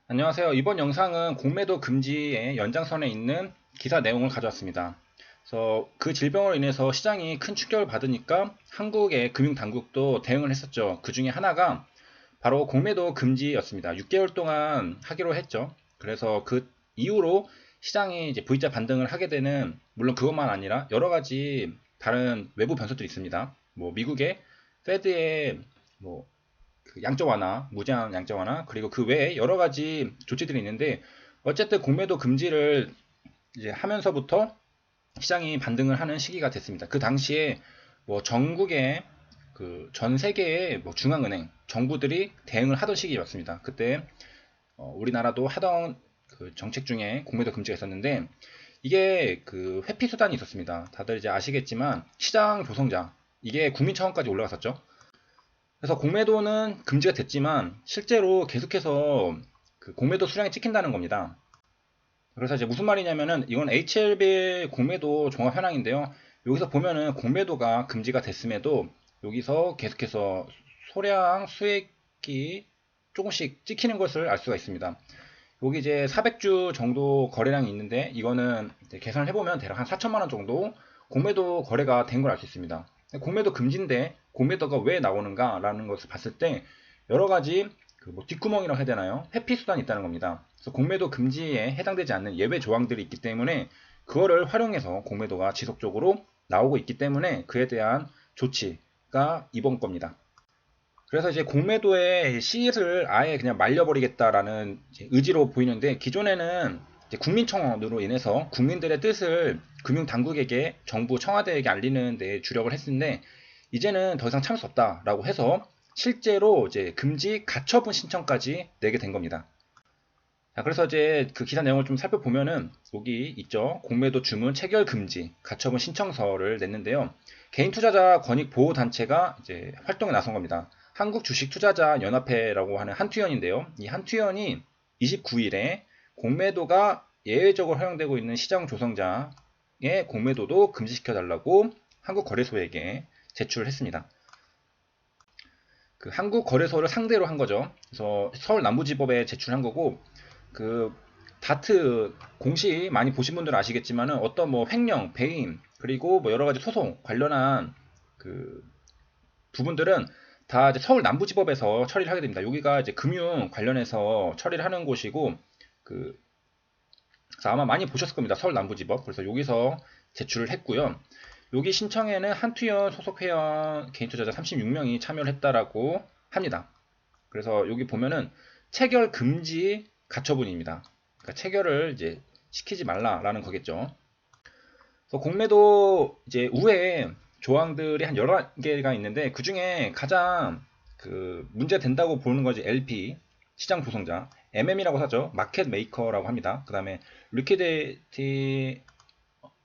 안녕하세요. 이번 영상은 공매도 금지의 연장선에 있는 기사 내용을 가져왔습니다. 그래서 그 질병으로 인해서 시장이 큰 충격을 받으니까 한국의 금융당국도 대응을 했었죠. 그 중에 하나가 바로 공매도 금지였습니다. 6개월 동안 하기로 했죠. 그래서 그 이후로 시장이 이제 V자 반등을 하게 되는, 물론 그것만 아니라 여러 가지 다른 외부 변수들이 있습니다. 뭐 미국의 페드의 뭐 그 양적 완화, 무제한 양적 완화, 그리고 그 외에 여러 가지 조치들이 있는데, 어쨌든 공매도 금지를 이제 하면서부터 시장이 반등을 하는 시기가 됐습니다. 그 당시에 뭐 전국의 그 전 세계의 뭐 중앙은행, 정부들이 대응을 하던 시기였습니다. 그때 우리나라도 하던 그 정책 중에 공매도 금지가 있었는데, 이게 그 회피 수단이 있었습니다. 다들 이제 아시겠지만 시장 조성자, 이게 국민청원까지 올라갔었죠. 그래서 공매도는 금지가 됐지만 실제로 계속해서 그 공매도 수량이 찍힌다는 겁니다. 그래서 이제 무슨 말이냐면은, 이건 HLB 공매도 종합 현황인데요. 여기서 보면은 공매도가 금지가 됐음에도 여기서 계속해서 소량 수익이 조금씩 찍히는 것을 알 수가 있습니다. 여기 이제 400주 정도 거래량이 있는데, 이거는 계산을 해보면 대략 한 4천만 원 정도 공매도 거래가 된 걸 알 수 있습니다. 공매도 금지인데 공매도가 왜 나오는가 라는 것을 봤을 때 여러 가지 그뭐 뒷구멍이라고 해야 되나요? 회피 수단이 있다는 겁니다. 그래서 공매도 금지에 해당되지 않는 예외 조항들이 있기 때문에 그거를 활용해서 공매도가 지속적으로 나오고 있기 때문에 그에 대한 조치가 이번 겁니다. 그래서 이제 공매도의 씨를 아예 그냥 말려버리겠다라는 의지로 보이는데, 기존에는 이제 국민청원으로 인해서 국민들의 뜻을 금융당국에게, 정부 청와대에게 알리는 데 주력을 했는데, 이제는 더 이상 참을 수 없다라고 해서 실제로 이제 금지 가처분 신청까지 내게 된 겁니다. 자, 그래서 이제 그 기사 내용을 좀 살펴보면은 여기 있죠. 공매도 주문 체결 금지 가처분 신청서를 냈는데요. 개인 투자자 권익 보호 단체가 이제 활동에 나선 겁니다. 한국 주식 투자자 연합회라고 하는 한투연인데요. 이 한투연이 29일에 공매도가 예외적으로 허용되고 있는 시장 조성자의 공매도도 금지시켜 달라고 한국 거래소에게 제출을 했습니다. 그 한국 거래소를 상대로 한 거죠. 그래서 서울 남부지법에 제출한 거고, 그 다트 공시 많이 보신 분들은 아시겠지만은 어떤 뭐 횡령, 배임, 그리고 뭐 여러 가지 소송 관련한 그 부분들은 다 이제 서울 남부지법에서 처리를 하게 됩니다. 여기가 이제 금융 관련해서 처리를 하는 곳이고, 그 그래서 아마 많이 보셨을 겁니다. 서울 남부지법. 그래서 여기서 제출을 했고요. 여기 신청에는 한투연 소속 회원 개인 투자자 36명이 참여를 했다라고 합니다. 그래서 여기 보면은 체결 금지 가처분입니다. 그러니까 체결을 이제 시키지 말라라는 거겠죠. 그래서 공매도 이제 우회에 조항들이 한 여러 개가 있는데, 그 중에 가장 그 문제 된다고 보는 것이 LP 시장 조성자, MM이라고 하죠. 마켓 메이커라고 합니다. 그 다음에 리퀴디티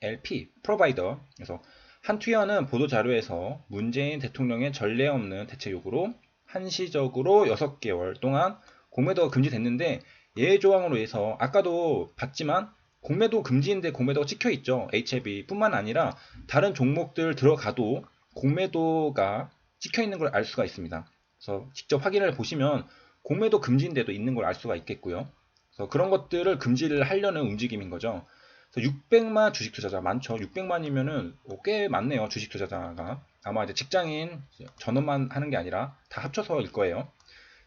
LP 프로바이더. 그래서 한투연은 보도자료에서 문재인 대통령의 전례 없는 대책 요구로 한시적으로 6개월 동안 공매도가 금지됐는데, 예외 조항으로 해서 아까도 봤지만 공매도 금지인데 공매도가 찍혀 있죠. HLB 뿐만 아니라 다른 종목들 들어가도 공매도가 찍혀 있는 걸 알 수가 있습니다. 그래서 직접 확인을 보시면 공매도 금지인데도 있는 걸 알 수가 있겠고요. 그래서 그런 것들을 금지를 하려는 움직임인 거죠. 600만 주식 투자자 많죠. 600만이면은 꽤 많네요. 주식 투자자가 아마 이제 직장인 전업만 하는 게 아니라 다 합쳐서일 거예요.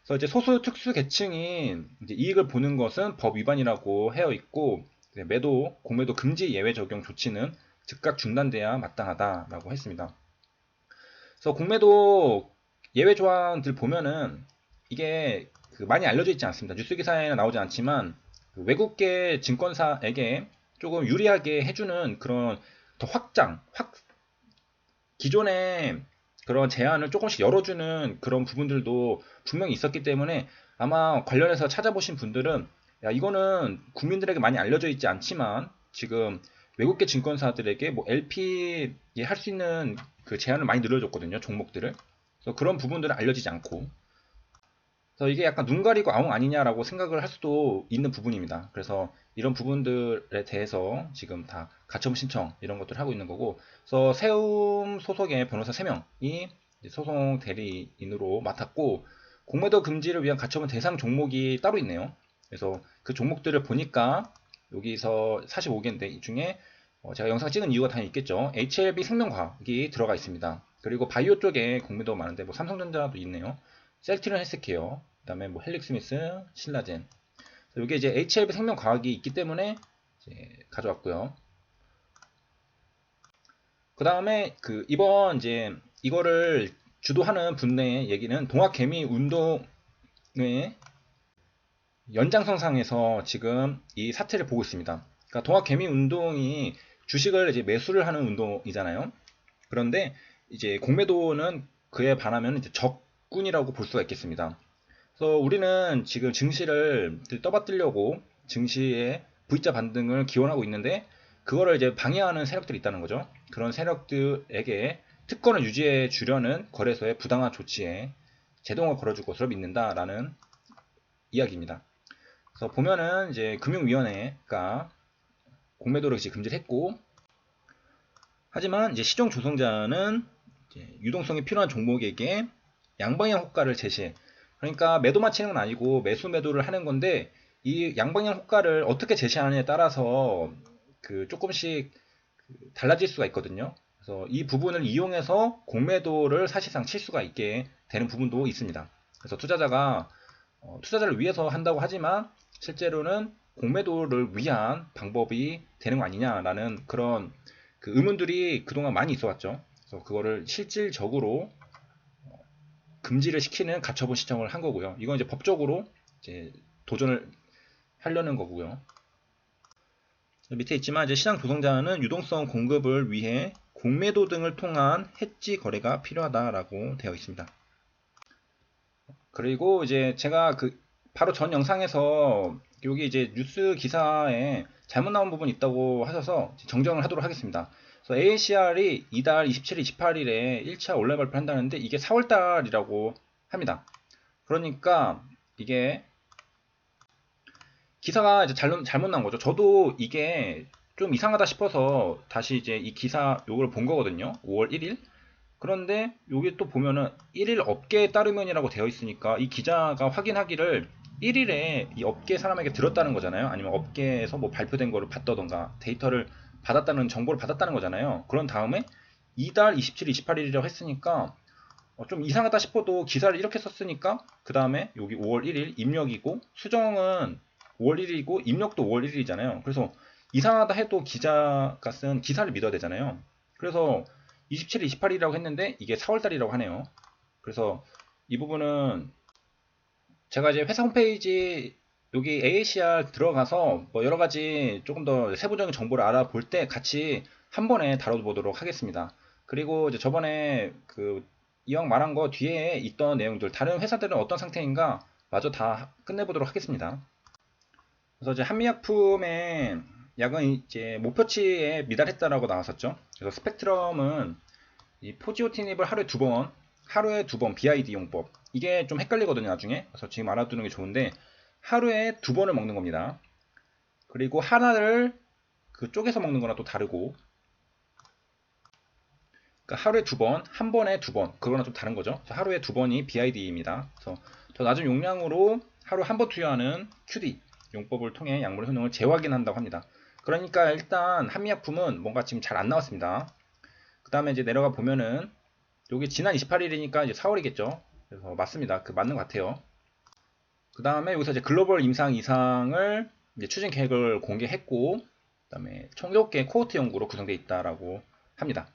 그래서 이제 소수 특수 계층인 이제 이익을 보는 것은 법 위반이라고 해어 있고, 매도 공매도 금지 예외 적용 조치는 즉각 중단돼야 마땅하다라고 했습니다. 그래서 공매도 예외 조항들 보면은 이게 그 많이 알려져 있지 않습니다. 뉴스 기사에는 나오지 않지만 그 외국계 증권사에게 조금 유리하게 해주는 그런 더 기존의 그런 제한을 조금씩 열어주는 그런 부분들도 분명히 있었기 때문에, 아마 관련해서 찾아보신 분들은 야, 이거는 국민들에게 많이 알려져 있지 않지만 지금 외국계 증권사들에게 뭐 LP 할 수 있는 그 제한을 많이 늘려줬거든요, 종목들을. 그래서 그런 부분들은 알려지지 않고, 그래서 이게 약간 눈 가리고 아웅 아니냐라고 생각을 할 수도 있는 부분입니다. 그래서 이런 부분들에 대해서 지금 다 가처분 신청 이런 것들을 하고 있는 거고, 그래서 세움 소속의 변호사 3명이 소송 대리인으로 맡았고, 공매도 금지를 위한 가처분 대상 종목이 따로 있네요. 그래서 그 종목들을 보니까 여기서 45개인데 이 중에 제가 영상 찍은 이유가 당연히 있겠죠. HLB 생명과학이 들어가 있습니다. 그리고 바이오 쪽에 공매도 많은데 뭐 삼성전자도 있네요. 셀트리온 헬스케어, 그다음에 뭐 헬릭스미스, 신라젠. 이게 이제 HLB 생명과학이 있기 때문에 이제 가져왔고요. 그 다음에 그 이번 이제 이거를 주도하는 분의 얘기는 동학개미 운동의 연장선상에서 지금 이 사태를 보고 있습니다. 그러니까 동학개미 운동이 주식을 이제 매수를 하는 운동이잖아요. 그런데 이제 공매도는 그에 반하면 이제 적군이라고 볼 수가 있겠습니다. 그래서 우리는 지금 증시를 떠받들려고 증시의 V자 반등을 기원하고 있는데 그거를 이제 방해하는 세력들이 있다는 거죠. 그런 세력들에게 특권을 유지해 주려는 거래소의 부당한 조치에 제동을 걸어줄 것으로 믿는다라는 이야기입니다. 그래서 보면은 이제 금융위원회가 공매도를 이제 금지를 했고, 하지만 이제 시종 조성자는 이제 유동성이 필요한 종목에게 양방향 호가를 제시해. 그러니까 매도만 치는 건 아니고 매수 매도를 하는 건데 이 양방향 호가를 어떻게 제시하느냐에 따라서 그 조금씩 달라질 수가 있거든요. 그래서 이 부분을 이용해서 공매도를 사실상 칠 수가 있게 되는 부분도 있습니다. 그래서 투자자가 투자자를 위해서 한다고 하지만 실제로는 공매도를 위한 방법이 되는 거 아니냐라는 그런 그 의문들이 그동안 많이 있어 왔죠. 그래서 그거를 실질적으로 금지를 시키는 가처분 신청을 한 거고요. 이건 이제 법적으로 이제 도전을 하려는 거고요. 밑에 있지만 이제 시장 조성자는 유동성 공급을 위해 공매도 등을 통한 해지 거래가 필요하다라고 되어 있습니다. 그리고 이제 제가 그 바로 전 영상에서 여기 이제 뉴스 기사에 잘못 나온 부분이 있다고 하셔서 정정을 하도록 하겠습니다. 그래서 AACR이 이달 27일, 28일에 1차 온라인 발표를 한다는데 이게 4월달이라고 합니다. 그러니까 이게 기사가 이제 잘못 나온 거죠. 저도 이게 좀 이상하다 싶어서 다시 이제 이 기사 요걸 본 거거든요. 5월 1일. 그런데 여기 또 보면은 1일 업계에 따르면이라고 되어 있으니까 이 기자가 확인하기를 1일에 이 업계 사람에게 들었다는 거잖아요. 아니면 업계에서 뭐 발표된 거를 봤다던가 데이터를 받았다는 정보를 받았다는 거잖아요. 그런 다음에 이달 27일, 28일이라고 했으니까 좀 이상하다 싶어도 기사를 이렇게 썼으니까 그 다음에 여기 5월 1일 입력이고 수정은 5월 1일이고 입력도 5월 1일이잖아요. 그래서 이상하다 해도 기자가 쓴 기사를 믿어야 되잖아요. 그래서 27일, 28일이라고 했는데 이게 4월달이라고 하네요. 그래서 이 부분은 제가 이제 회사 홈페이지 여기 AACR 들어가서 뭐 여러 가지 조금 더 세부적인 정보를 알아볼 때 같이 한 번에 다뤄보도록 하겠습니다. 그리고 이제 저번에 그 이왕 말한 거 뒤에 있던 내용들 다른 회사들은 어떤 상태인가 마저 다 끝내보도록 하겠습니다. 그래서 이제 한미약품의 약은 이제 목표치에 미달했다라고 나왔었죠. 그래서 스펙트럼은 이 포지오티닙을 하루에 두 번 BID 용법. 이게 좀 헷갈리거든요, 나중에. 그래서 지금 알아두는 게 좋은데, 하루에 두 번을 먹는 겁니다. 그리고 하나를 그 쪼개서 먹는 거랑 또 다르고, 그러니까 하루에 두 번, 한 번에 두 번, 그거랑 좀 다른 거죠. 하루에 두 번이 BID입니다. 그래서 더 낮은 용량으로 하루 한 번 투여하는 QD 용법을 통해 약물의 효능을 재확인한다고 합니다. 그러니까 일단 한미약품은 뭔가 지금 잘 안 나왔습니다. 그 다음에 이제 내려가 보면은 여기 지난 28일이니까 이제 4월이겠죠. 그래서 맞습니다. 그 맞는 것 같아요. 그 다음에 여기서 이제 글로벌 임상 이상을 이제 추진 계획을 공개했고, 그 다음에 총 7개 코호트 연구로 구성되어 있다라고 합니다.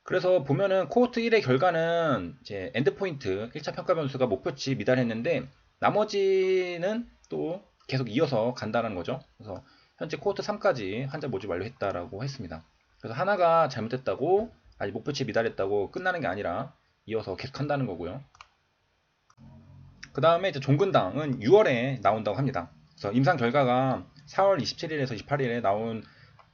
그래서 보면은 코호트 1의 결과는 이제 엔드포인트 1차 평가 변수가 목표치 미달했는데 나머지는 또 계속 이어서 간다는 거죠. 그래서 현재 코호트 3까지 환자 모집 완료했다라고 했습니다. 그래서 하나가 잘못됐다고 아니 목표치 미달했다고 끝나는 게 아니라 이어서 계속 한다는 거고요. 그 다음에 이제 종근당은 6월에 나온다고 합니다. 그래서 임상 결과가 4월 27일에서 28일에 나온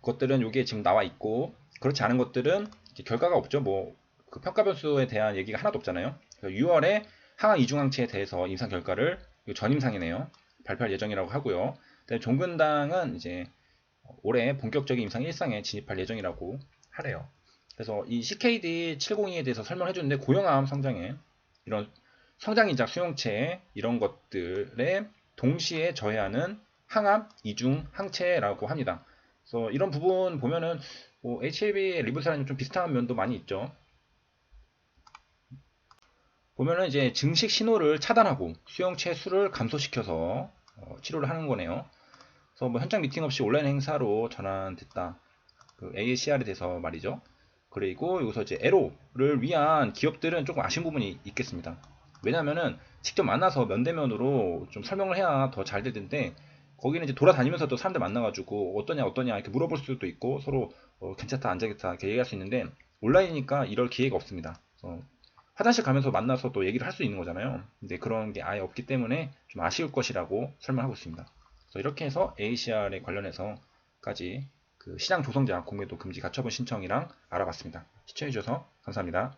것들은 여기에 지금 나와 있고 그렇지 않은 것들은 결과가 없죠. 뭐 그 평가 변수에 대한 얘기가 하나도 없잖아요. 6월에 항암 이중항체에 대해서 임상 결과를 전임상이네요. 발표할 예정이라고 하고요. 종근당은 이제 올해 본격적인 임상 1상에 진입할 예정이라고 하래요. 그래서 이 CKD 702에 대해서 설명해 주는데 고형암 성장에 이런 성장인작 수용체 이런 것들의 동시에 저해하는 항암 이중 항체라고 합니다. 그래서 이런 부분 보면은 뭐 HIV 리보사랑 좀 비슷한 면도 많이 있죠. 보면은 이제 증식 신호를 차단하고 수용체 수를 감소시켜서 치료를 하는 거네요. 그래서 뭐 현장 미팅 없이 온라인 행사로 전환됐다. 그 AACR에 대해서 말이죠. 그리고 여기서 이제 에로를 위한 기업들은 조금 아쉬운 부분이 있겠습니다. 왜냐면은 직접 만나서 면대면으로 좀 설명을 해야 더 잘 될 텐데 거기는 이제 돌아다니면서도 사람들 만나가지고 어떠냐 이렇게 물어볼 수도 있고 서로 괜찮다 안 괜찮다 이렇게 얘기할 수 있는데 온라인이니까 이럴 기회가 없습니다. 화장실 가면서 만나서 또 얘기를 할 수 있는 거잖아요. 근데 그런 게 아예 없기 때문에 좀 아쉬울 것이라고 설명하고 있습니다. 그래서 이렇게 해서 ACR에 관련해서까지 그 시장 조성제한 공매도 금지 가처분 신청이랑 알아봤습니다. 시청해주셔서 감사합니다.